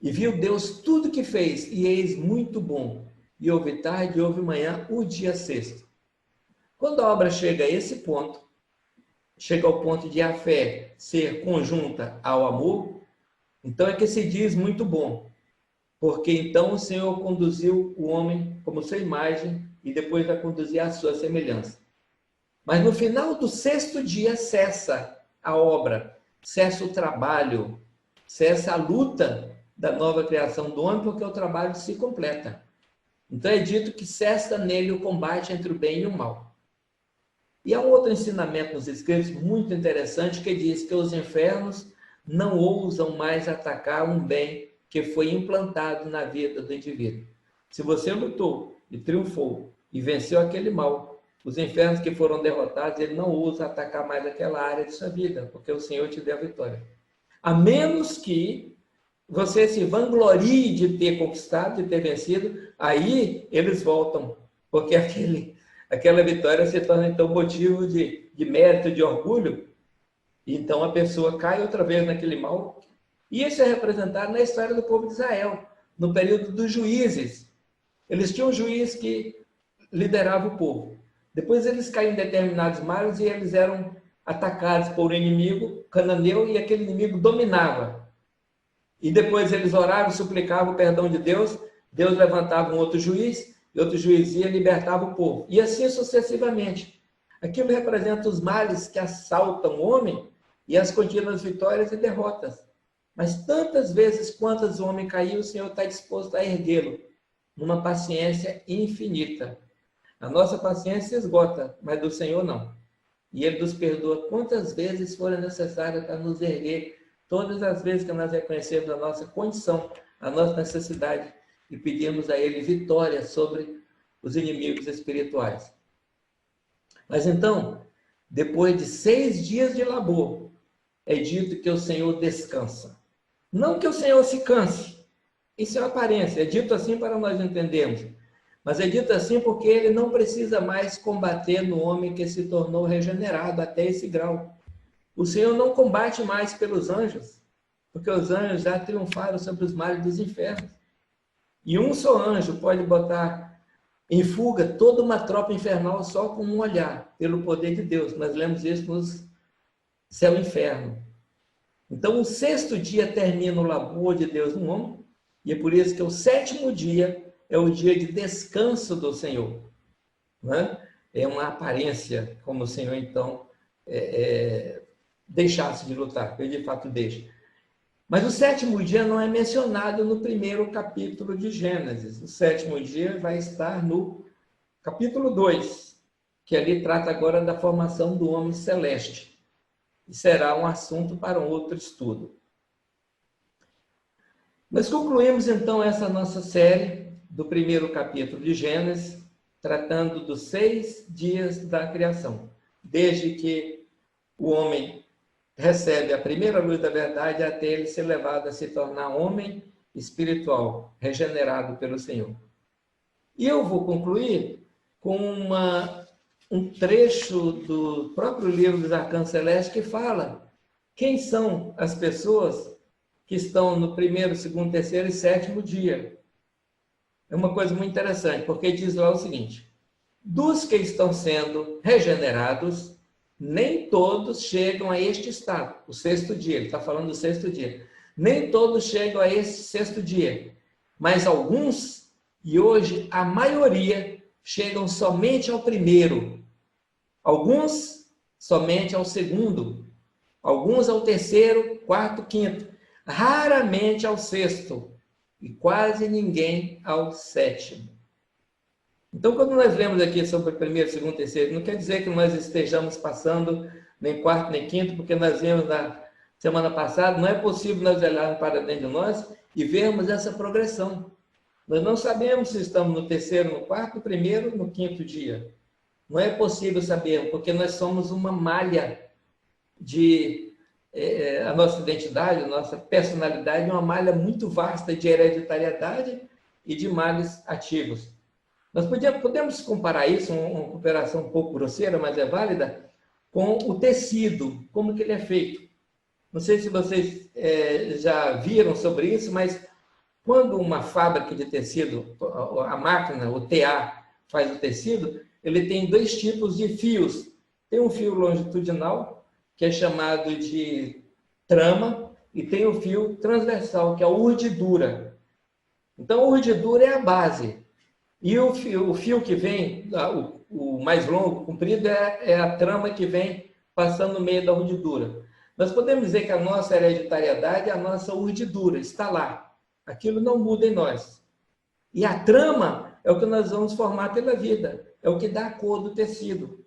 E viu Deus tudo que fez, e eis muito bom. E houve tarde e houve manhã, o dia sexto. Quando a obra chega a esse ponto, chega ao ponto de a fé ser conjunta ao amor, então é que se diz muito bom. Porque então o Senhor conduziu o homem como sua imagem e depois vai conduzir a sua semelhança. Mas no final do sexto dia cessa a obra, cessa o trabalho, cessa a luta da nova criação do homem, porque o trabalho se completa. Então é dito que cessa nele o combate entre o bem e o mal. E há um outro ensinamento nos escritos muito interessante que diz que os infernos não ousam mais atacar um bem que foi implantado na vida do indivíduo. Se você lutou e triunfou e venceu aquele mal, os infernos que foram derrotados, ele não ousa atacar mais aquela área de sua vida, porque o Senhor te deu a vitória. A menos que você se vanglorie de ter conquistado, de ter vencido, aí eles voltam, porque aquela vitória se torna então motivo de mérito, de orgulho, e então a pessoa cai outra vez naquele mal. E isso é representado na história do povo de Israel, no período dos juízes. Eles tinham um juiz que liderava o povo. Depois eles caíam em determinados males e eles eram atacados por um inimigo cananeu e aquele inimigo dominava. E depois eles oravam, suplicavam o perdão de Deus, Deus levantava um outro juiz, e outro juiz ia e libertava o povo. E assim sucessivamente. Aquilo representa os males que assaltam o homem e as contínuas vitórias e derrotas. Mas tantas vezes quantas o homem caiu, o Senhor está disposto a erguê-lo, numa paciência infinita. A nossa paciência esgota, mas do Senhor não. E Ele nos perdoa quantas vezes forem necessárias para nos erguer, todas as vezes que nós reconhecemos a nossa condição, a nossa necessidade, e pedimos a Ele vitória sobre os inimigos espirituais. Mas então, depois de 6 dias de labor, é dito que o Senhor descansa. Não que o Senhor se canse, isso é uma aparência, é dito assim para nós entendermos. Mas é dito assim porque ele não precisa mais combater no homem que se tornou regenerado até esse grau. O Senhor não combate mais pelos anjos, porque os anjos já triunfaram sobre os males dos infernos. E um só anjo pode botar em fuga toda uma tropa infernal só com um olhar, pelo poder de Deus. Nós lemos isso nos céu e inferno. Então, o 6º dia termina o labor de Deus no homem, e é por isso que o 7º dia é o dia de descanso do Senhor. Não é? É uma aparência, como o Senhor, então, deixasse de lutar, ele de fato deixa. Mas o 7º dia não é mencionado no primeiro capítulo de Gênesis. O 7º dia vai estar no capítulo 2, que ali trata agora da formação do homem celeste. E será um assunto para um outro estudo. Nós concluímos, então, essa nossa série do primeiro capítulo de Gênesis, tratando dos 6 dias da criação, desde que o homem recebe a primeira luz da verdade até ele ser levado a se tornar homem espiritual, regenerado pelo Senhor. E eu vou concluir com um trecho do próprio livro dos Arcanos Celestes que fala quem são as pessoas que estão no primeiro, segundo, terceiro e sétimo dia. É uma coisa muito interessante, porque diz lá o seguinte: dos que estão sendo regenerados, nem todos chegam a este estado, o 6º dia, ele está falando do 6º dia. Nem todos chegam a esse 6º dia, mas alguns, e hoje a maioria, chegam somente ao primeiro. Alguns somente ao segundo. Alguns ao terceiro, quarto, quinto. Raramente ao 6º. E quase ninguém ao 7º. Então, quando nós lemos aqui sobre o primeiro, segundo, terceiro, não quer dizer que nós estejamos passando nem quarto, nem quinto, porque nós vimos na semana passada, não é possível nós olharmos para dentro de nós e vermos essa progressão. Nós não sabemos se estamos no terceiro, no quarto, no primeiro, no quinto dia. Não é possível saber, porque nós somos uma malha de... a nossa identidade, a nossa personalidade é uma malha muito vasta de hereditariedade e de males ativos. Nós podemos comparar isso, uma comparação um pouco grosseira, mas é válida, com o tecido, como que ele é feito. Não sei se vocês já viram sobre isso, mas quando uma fábrica de tecido, a máquina, o TA, faz o tecido, ele tem 2 tipos de fios. Tem um fio longitudinal, que é chamado de trama, e tem o fio transversal, que é a urdidura. Então, a urdidura é a base. E o fio que vem, o mais longo, comprido, é a trama que vem passando no meio da urdidura. Nós podemos dizer que a nossa hereditariedade é a nossa urdidura, está lá. Aquilo não muda em nós. E a trama é o que nós vamos formar pela vida, é o que dá a cor do tecido,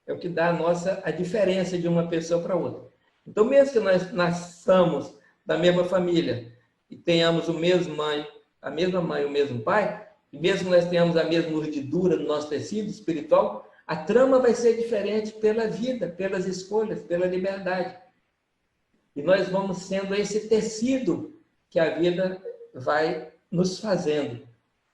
é o que dá a diferença de uma pessoa para outra. Então, mesmo que nós nasçamos da mesma família e tenhamos a mesma mãe, o mesmo pai, e mesmo nós tenhamos a mesma urdidura no nosso tecido espiritual, a trama vai ser diferente pela vida, pelas escolhas, pela liberdade. E nós vamos sendo esse tecido que a vida vai nos fazendo.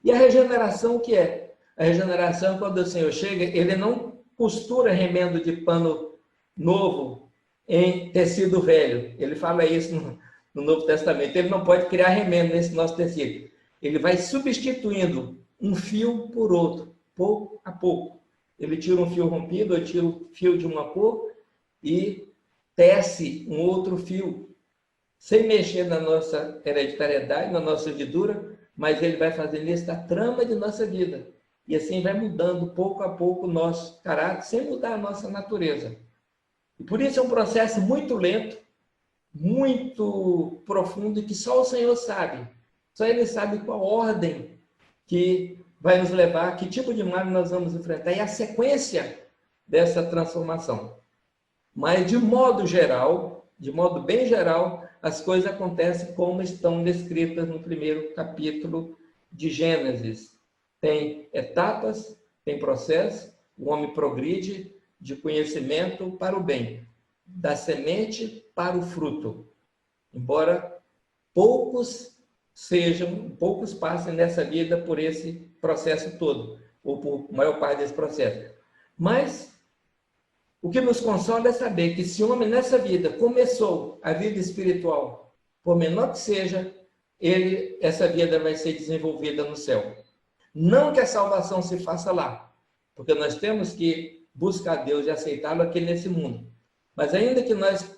E a regeneração, o que é? A regeneração, quando o Senhor chega, ele não costura remendo de pano novo em tecido velho. Ele fala isso no Novo Testamento. Ele não pode criar remendo nesse nosso tecido. Ele vai substituindo um fio por outro, pouco a pouco. Ele tira um fio rompido, ou tira o fio de uma cor e tece um outro fio, sem mexer na nossa hereditariedade, na nossa urdidura, mas ele vai fazendo isso a trama de nossa vida. E assim vai mudando pouco a pouco o nosso caráter, sem mudar a nossa natureza. E por isso é um processo muito lento, muito profundo, e que só o Senhor sabe. Só Ele sabe qual ordem que vai nos levar, que tipo de mal nós vamos enfrentar, e a sequência dessa transformação. Mas, de modo geral, de modo bem geral, as coisas acontecem como estão descritas no primeiro capítulo de Gênesis. Tem etapas, tem processo, o homem progride de conhecimento para o bem, da semente para o fruto. Embora poucos passem nessa vida por esse processo todo, ou por maior parte desse processo. Mas o que nos consola é saber que se o homem nessa vida começou a vida espiritual, por menor que seja, essa vida vai ser desenvolvida no céu. Não que a salvação se faça lá, porque nós temos que buscar Deus e aceitá-lo aqui nesse mundo. Mas ainda que nós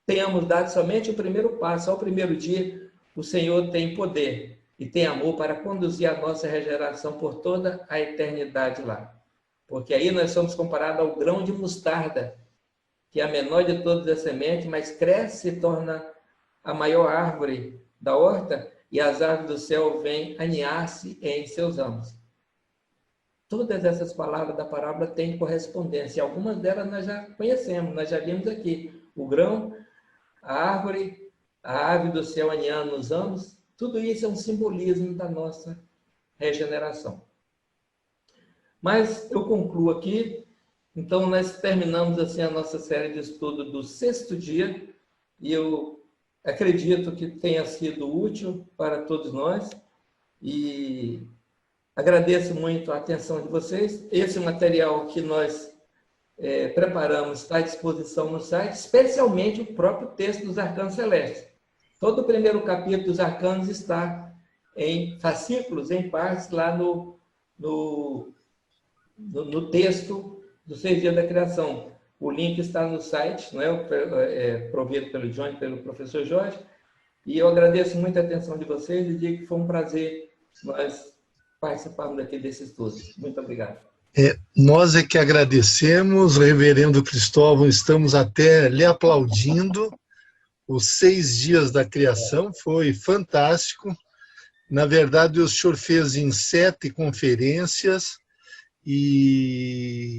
tenhamos dado somente o primeiro passo, ao primeiro dia, o Senhor tem poder e tem amor para conduzir a nossa regeneração por toda a eternidade lá. Porque aí nós somos comparados ao grão de mostarda, que é a menor de todas as sementes, mas cresce e se torna a maior árvore da horta, e as aves do céu vêm aninhar-se em seus ramos. Todas essas palavras da parábola têm correspondência. Algumas delas nós já conhecemos, nós já vimos aqui. O grão, a árvore, a ave do céu aninhando nos ramos, tudo isso é um simbolismo da nossa regeneração. Mas eu concluo aqui. Então, nós terminamos assim a nossa série de estudo do 6º dia, e eu acredito que tenha sido útil para todos nós, e agradeço muito a atenção de vocês. Esse material que nós preparamos está à disposição no site, especialmente o próprio texto dos Arcanos Celestes. Todo o primeiro capítulo dos Arcanos está em fascículos, em partes, lá no texto dos 6 dias da criação. O link está no site, não é? Provido pelo John e pelo professor Jorge. E eu agradeço muito a atenção de vocês e digo que foi um prazer nós participarmos aqui desse estudo. Muito obrigado. Nós é que agradecemos, reverendo Cristóvão, estamos até lhe aplaudindo. Os 6 dias da criação foi fantástico. Na verdade, o senhor fez em 7 conferências e